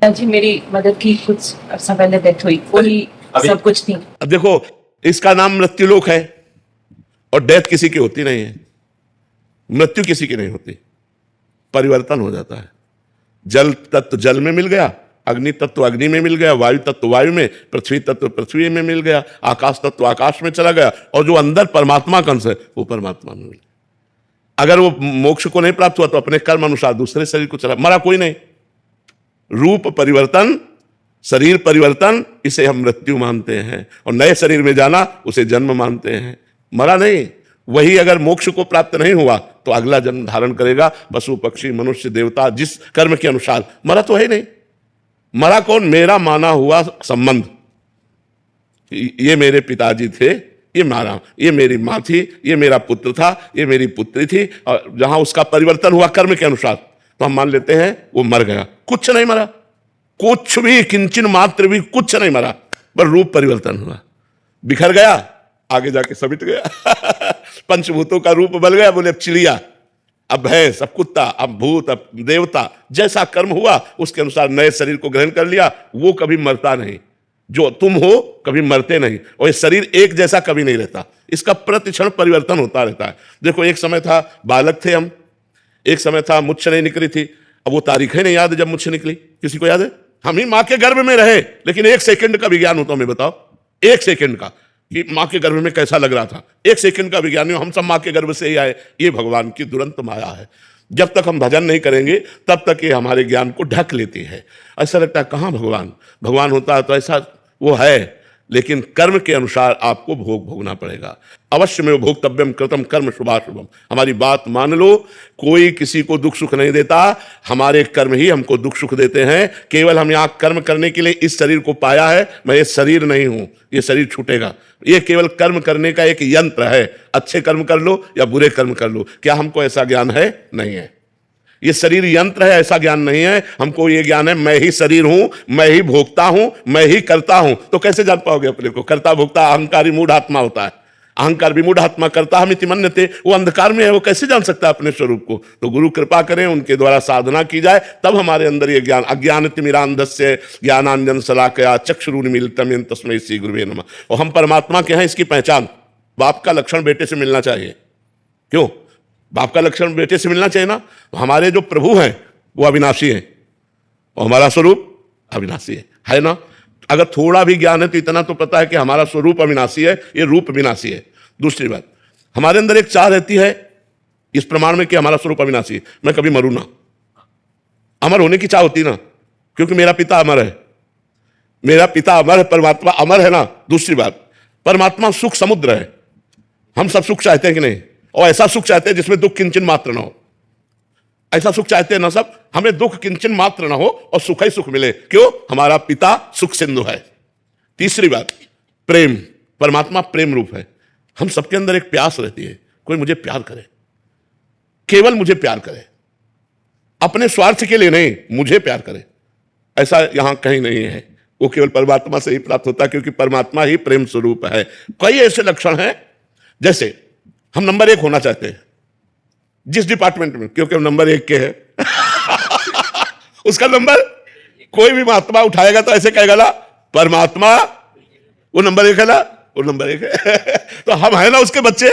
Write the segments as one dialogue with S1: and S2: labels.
S1: पिताजी मेरी मदद की, कुछ अर्सा पहले डेथ हुई, वही सब कुछ थी।
S2: अब देखो, इसका नाम मृत्युलोक है और डेथ किसी की होती नहीं है, मृत्यु किसी की नहीं होती, परिवर्तन हो जाता है। जल तत्व जल में मिल गया, अग्नि तत्व अग्नि में मिल गया, वायु तत्व वायु में, पृथ्वी तत्व पृथ्वी में मिल गया, आकाश तत्व आकाश में चला गया, और जो अंदर परमात्मा का अंश है वो परमात्मा में मिल गया। अगर वो मोक्ष को नहीं प्राप्त हुआ तो अपने कर्म अनुसार दूसरे शरीर को चला, मरा कोई नहीं। रूप परिवर्तन, शरीर परिवर्तन, इसे हम मृत्यु मानते हैं, और नए शरीर में जाना उसे जन्म मानते हैं। मरा नहीं। वही अगर मोक्ष को प्राप्त नहीं हुआ तो अगला जन्म धारण करेगा, पशु पक्षी मनुष्य देवता, जिस कर्म के अनुसार। मरा तो है नहीं। मरा कौन? मेरा माना हुआ संबंध। ये मेरे पिताजी थे, ये मारा, ये मेरी मां थी, ये मेरा पुत्र था, ये मेरी पुत्री थी, और जहां उसका परिवर्तन हुआ कर्म के अनुसार तो हम मान लेते हैं वो मर गया। कुछ नहीं मरा, कुछ भी, किंचन मात्र भी कुछ नहीं मरा, पर रूप परिवर्तन हुआ, बिखर गया, आगे जाके समिट गया। पंचभूतों का रूप बदल गया, बोले अब चिड़िया, अब भैंस, अब कुत्ता, अब भूत, अब देवता। जैसा कर्म हुआ उसके अनुसार नए शरीर को ग्रहण कर लिया। वो कभी मरता नहीं, जो तुम हो कभी मरते नहीं, और ये शरीर एक जैसा कभी नहीं रहता, इसका प्रतिक्षण परिवर्तन होता रहता है। देखो, एक समय था बालक थे हम, एक समय था मुझसे नहीं निकली थी। अब वो तारीखें नहीं याद जब मुझसे निकली, किसी को याद है? हम ही मां के गर्भ में रहे, लेकिन एक सेकंड का विज्ञान होता, हमें बताओ, एक सेकंड का, कि मां के गर्भ में कैसा लग रहा था। एक सेकंड का विज्ञान, हम सब मां के गर्भ से ही आए। ये भगवान की दुरंत माया है। जब तक हम भजन नहीं करेंगे तब तक ये हमारे ज्ञान को ढक लेती है। ऐसा लगता है कहां भगवान, भगवान होता है तो ऐसा वो है, लेकिन कर्म के अनुसार आपको भोग भोगना पड़ेगा। अवश्य में भोक्तव्यम कृतम कर्म शुभाशुभम। हमारी बात मान लो, कोई किसी को दुख सुख नहीं देता, हमारे कर्म ही हमको दुख सुख देते हैं। केवल हम यहाँ कर्म करने के लिए इस शरीर को पाया है। मैं ये शरीर नहीं हूं, ये शरीर छूटेगा। ये केवल कर्म करने का एक यंत्र है। अच्छे कर्म कर लो या बुरे कर्म कर लो, क्या हमको ऐसा ज्ञान है? नहीं है। ये शरीर यंत्र है, ऐसा ज्ञान नहीं है। हमको ये ज्ञान है मैं ही शरीर हूं, मैं ही भोगता हूं, मैं ही करता हूं। तो कैसे जान पाओगे अपने को? करता भोगता अहंकारी मूढ़ आत्मा होता है। अहंकार भी मूढ़ आत्मा, करता हम इति मन्यते, वो अंधकार में है, वो कैसे जान सकता है अपने स्वरूप को? तो गुरु कृपा करें, उनके द्वारा साधना की जाए, तब हमारे अंदर ये ज्ञान। अज्ञानतिमिरान्धस्य ज्ञानांजन शलाकया चक्षुरुन्मीलितं येन तस्मै श्री गुरुवे नमः। और हम परमात्मा के हैं, इसकी पहचान। बाप का लक्षण बेटे से मिलना चाहिए। क्यों? बाप का लक्षण बेटे से मिलना चाहिए ना। हमारे जो प्रभु हैं वो अविनाशी हैं, और हमारा स्वरूप अविनाशी है ना। अगर थोड़ा भी ज्ञान है तो इतना तो पता है कि हमारा स्वरूप अविनाशी है, ये रूप विनाशी है। दूसरी बात, हमारे अंदर एक चाह रहती है इस प्रमाण में कि हमारा स्वरूप अविनाशी है, मैं कभी मरूं ना। अमर होने की चाह होती ना, क्योंकि मेरा पिता अमर है, मेरा पिता अमर है, परमात्मा अमर है ना। दूसरी बात, परमात्मा सुख समुद्र है। हम सब सुख चाहते हैं कि नहीं? और ऐसा सुख चाहते हैं जिसमें दुख किंचन मात्र ना हो। ऐसा सुख चाहते हैं ना सब, हमें दुख किंचन मात्र ना हो और सुख ही सुख मिले। क्यों? हमारा पिता सुख सिंधु है। तीसरी बात, प्रेम। परमात्मा प्रेम रूप है। हम सबके अंदर एक प्यास रहती है, कोई मुझे प्यार करे, केवल मुझे प्यार करे, अपने स्वार्थ के लिए नहीं, मुझे प्यार करे। ऐसा यहां कहीं नहीं है, वो केवल परमात्मा से ही प्राप्त होता है, क्योंकि परमात्मा ही प्रेम स्वरूप है। कई ऐसे लक्षण हैं, जैसे हम नंबर 1 होना चाहते हैं जिस डिपार्टमेंट में, क्योंकि हम नंबर 1 के हैं। उसका नंबर कोई भी महात्मा उठाएगा तो ऐसे कहेगा ना, परमात्मा वो नंबर 1 है ना, वो नंबर 1 है। तो हम है ना उसके बच्चे।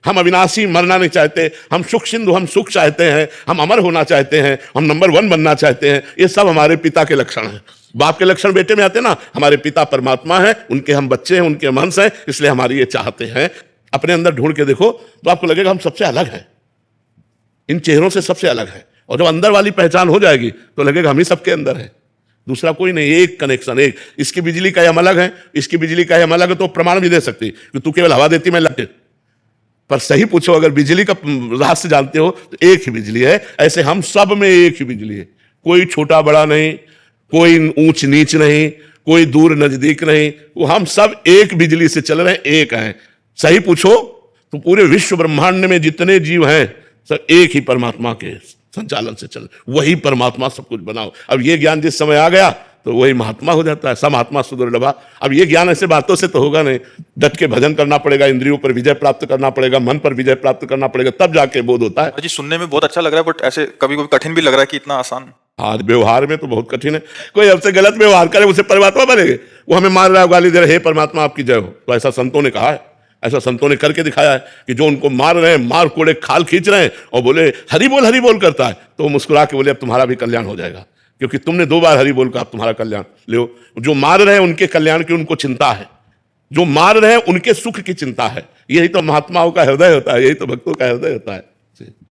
S2: हम अविनाशी, मरना नहीं चाहते, हम सुख सिंधु, हम सुख चाहते हैं, हम अमर होना चाहते हैं, हम नंबर 1 बनना चाहते हैं। ये सब हमारे पिता के लक्षण हैं। बाप के लक्षण बेटे में आते ना। हमारे पिता परमात्मा है, उनके हम बच्चे हैं, उनके हम अंश हैं, इसलिए हमारी ये चाहते हैं। अपने अंदर ढूंढ के देखो तो आपको लगेगा हम सबसे अलग हैं, इन चेहरों से सबसे अलग है। और जब अंदर वाली पहचान हो जाएगी तो लगेगा हम ही सबके अंदर है, दूसरा कोई नहीं। एक कनेक्शन, एक। इसकी बिजली का हम अलग है, इसकी बिजली का हम अलग है, तो प्रमाण भी दे सकती कि तू केवल हवा देती, मैं लगती। पर सही पूछो, अगर बिजली का रहस्य जानते हो तो एक ही बिजली है। ऐसे हम सब में एक ही बिजली है, कोई छोटा बड़ा नहीं, कोई ऊंच नीच नहीं, कोई दूर नजदीक नहीं। वो हम सब एक बिजली से चल रहे हैं, एक हैं। सही पूछो तो पूरे विश्व ब्रह्मांड में जितने जीव हैं सब एक ही परमात्मा के संचालन से चल, वही परमात्मा सब कुछ बनाओ। अब ये ज्ञान जिस समय आ गया तो वही महात्मा हो जाता है। सब महात्मा सुदुर्लभा। अब ये ज्ञान ऐसे बातों से तो होगा नहीं, डट के भजन करना पड़ेगा, इंद्रियों पर विजय प्राप्त करना पड़ेगा, मन पर विजय प्राप्त करना पड़ेगा, तब जाके बोध होता है।
S3: जी सुनने में बहुत अच्छा लग रहा है, बट ऐसे कभी कभी कठिन भी लग रहा है कि इतना आसान।
S2: हाँ, व्यवहार में तो बहुत कठिन है। कोई हमसे गलत व्यवहार करे उसे परमात्मा बनेंगे, वो हमें मार रहा है, गाली दे रहा है, हे परमात्मा आपकी जय हो। तो ऐसा संतों ने कहा है, ऐसा संतों ने करके दिखाया है कि जो उनको मार रहे हैं, मार कोड़े खाल खींच रहे हैं और बोले हरि बोल करता है, तो वो मुस्कुरा के बोले अब तुम्हारा भी कल्याण हो जाएगा, क्योंकि तुमने 2 बार हरि बोल का, अब तुम्हारा कल्याण लो। जो मार रहे हैं उनके कल्याण की उनको चिंता है, जो मार रहे हैं उनके सुख की चिंता है। यही तो महात्माओं का हृदय होता है, यही तो भक्तों का हृदय होता है।